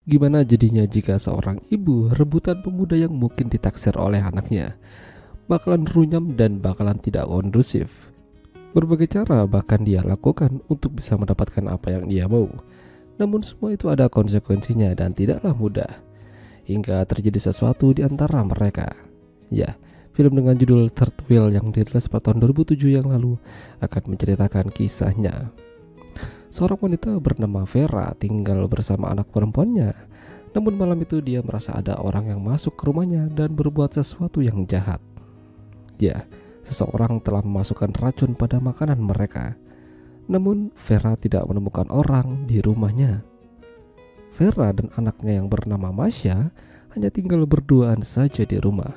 Gimana jadinya jika seorang ibu rebutan pemuda yang mungkin ditaksir oleh anaknya? Bakalan runyam dan bakalan tidak kondusif. Berbagai cara bahkan dia lakukan untuk bisa mendapatkan apa yang dia mau. Namun semua itu ada konsekuensinya dan tidaklah mudah. Hingga terjadi sesuatu di antara mereka. Ya, film dengan judul Third Wheel yang dirilis pada tahun 2007 yang lalu akan menceritakan kisahnya. Seorang wanita bernama Vera tinggal bersama anak perempuannya. Namun malam itu dia merasa ada orang yang masuk ke rumahnya dan berbuat sesuatu yang jahat. Ya, seseorang telah memasukkan racun pada makanan mereka. Namun Vera tidak menemukan orang di rumahnya. Vera dan anaknya yang bernama Masya hanya tinggal berduaan saja di rumah.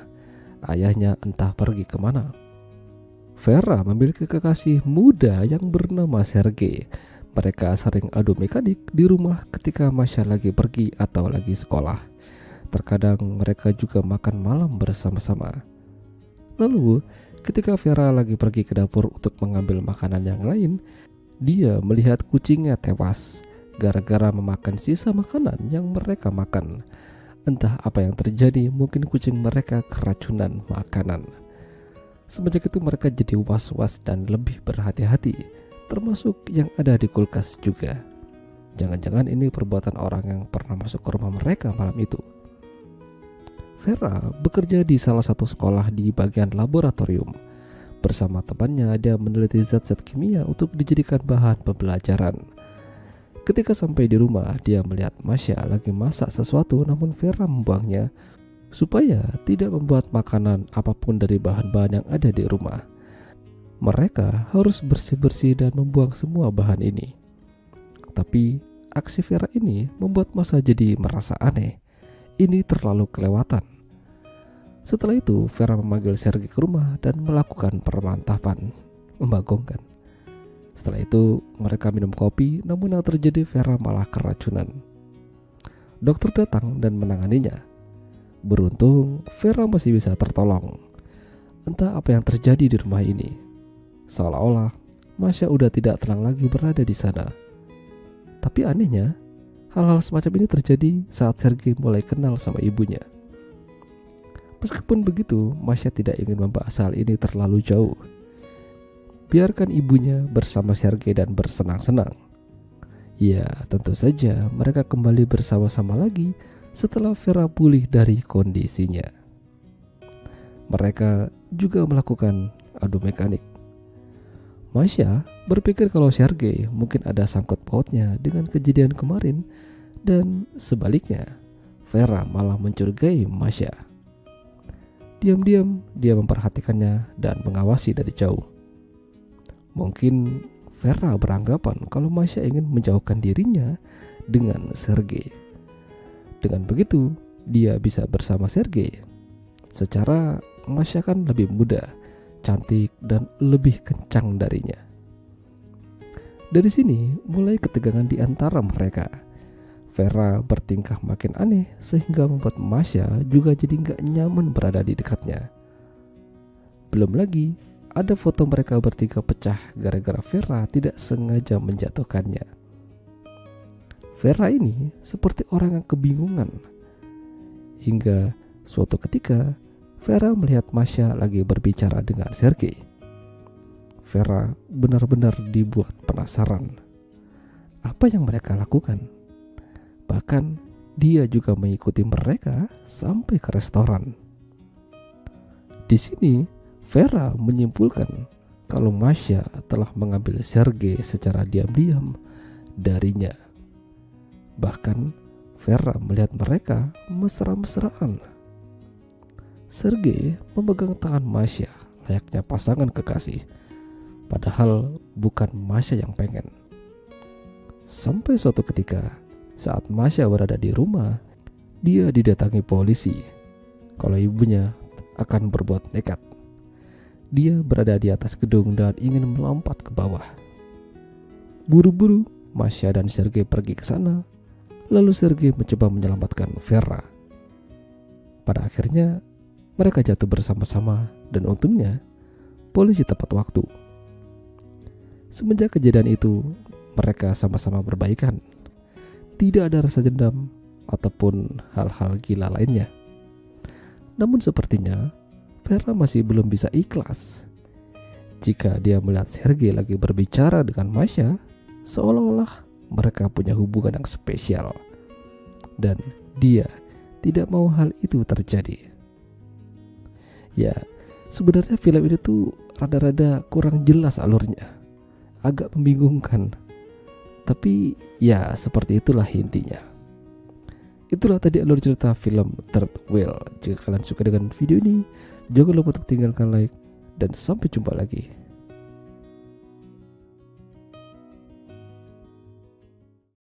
Ayahnya entah pergi kemana. Vera memiliki kekasih muda yang bernama Sergei. Mereka sering adu mekanik di rumah ketika Masya lagi pergi atau lagi sekolah. Terkadang mereka juga makan malam bersama-sama. Lalu, ketika Vera lagi pergi ke dapur untuk mengambil makanan yang lain, dia melihat kucingnya tewas gara-gara memakan sisa makanan yang mereka makan. Entah apa yang terjadi, mungkin kucing mereka keracunan makanan. Semenjak itu mereka jadi was-was dan lebih berhati-hati, termasuk yang ada di kulkas juga. Jangan-jangan ini perbuatan orang yang pernah masuk ke rumah mereka malam itu. Vera bekerja di salah satu sekolah di bagian laboratorium. Bersama temannya dia meneliti zat-zat kimia untuk dijadikan bahan pembelajaran. Ketika sampai di rumah, dia melihat Masya lagi masak sesuatu, namun Vera membuangnya supaya tidak membuat makanan apapun dari bahan-bahan yang ada di rumah. Mereka harus bersih-bersih dan membuang semua bahan ini. Tapi aksi Vera ini membuat Masya jadi merasa aneh. Ini terlalu kelewatan. Setelah itu Vera memanggil Sergei ke rumah dan melakukan pemantapan. Membagongkan. Setelah itu mereka minum kopi, namun yang terjadi Vera malah keracunan. Dokter datang dan menanganinya. Beruntung Vera masih bisa tertolong. Entah apa yang terjadi di rumah ini. Seolah-olah Masya udah tidak tenang lagi berada di sana. Tapi anehnya, hal-hal semacam ini terjadi saat Sergei mulai kenal sama ibunya. Meskipun begitu, Masya tidak ingin membahas hal ini terlalu jauh. Biarkan ibunya bersama Sergei dan bersenang-senang. Ya, tentu saja mereka kembali bersama-sama lagi setelah Vera pulih dari kondisinya. Mereka juga melakukan adu mekanik. Masya berpikir kalau Sergei mungkin ada sangkut pautnya dengan kejadian kemarin, dan sebaliknya Vera malah mencurigai Masya. Diam-diam dia memperhatikannya dan mengawasi dari jauh. Mungkin Vera beranggapan kalau Masya ingin menjauhkan dirinya dengan Sergei. Dengan begitu dia bisa bersama Sergei. Secara Masya kan lebih muda, cantik dan lebih kencang darinya. Dari sini mulai ketegangan di antara mereka. Vera bertingkah makin aneh sehingga membuat Masya juga jadi gak nyaman berada di dekatnya. Belum lagi ada foto mereka bertiga pecah gara-gara Vera tidak sengaja menjatuhkannya. Vera ini seperti orang yang kebingungan. Hingga suatu ketika Vera melihat Masya lagi berbicara dengan Sergei. Vera benar-benar dibuat penasaran. Apa yang mereka lakukan? Bahkan dia juga mengikuti mereka sampai ke restoran. Di sini Vera menyimpulkan kalau Masya telah mengambil Sergei secara diam-diam darinya. Bahkan Vera melihat mereka mesra-mesraan. Sergei memegang tangan Masya layaknya pasangan kekasih, padahal bukan Masya yang pengen. Sampai suatu ketika saat Masya berada di rumah, dia didatangi polisi kalau ibunya akan berbuat nekat. Dia berada di atas gedung dan ingin melompat ke bawah. Buru-buru Masya dan Sergei pergi ke sana. Lalu Sergei mencoba menyelamatkan Vera. Pada akhirnya mereka jatuh bersama-sama dan untungnya polisi tepat waktu. Semenjak kejadian itu mereka sama-sama berbaikan. Tidak ada rasa dendam, ataupun hal-hal gila lainnya. Namun sepertinya Vera masih belum bisa ikhlas jika dia melihat Sergei lagi berbicara dengan Masha, seolah-olah mereka punya hubungan yang spesial, dan dia tidak mau hal itu terjadi. Ya, sebenarnya film ini tuh rada-rada kurang jelas alurnya, agak membingungkan. Tapi ya seperti itulah intinya. Itulah tadi alur cerita film Third Wheel. Jika kalian suka dengan video ini, jangan lupa untuk tinggalkan like, dan sampai jumpa lagi.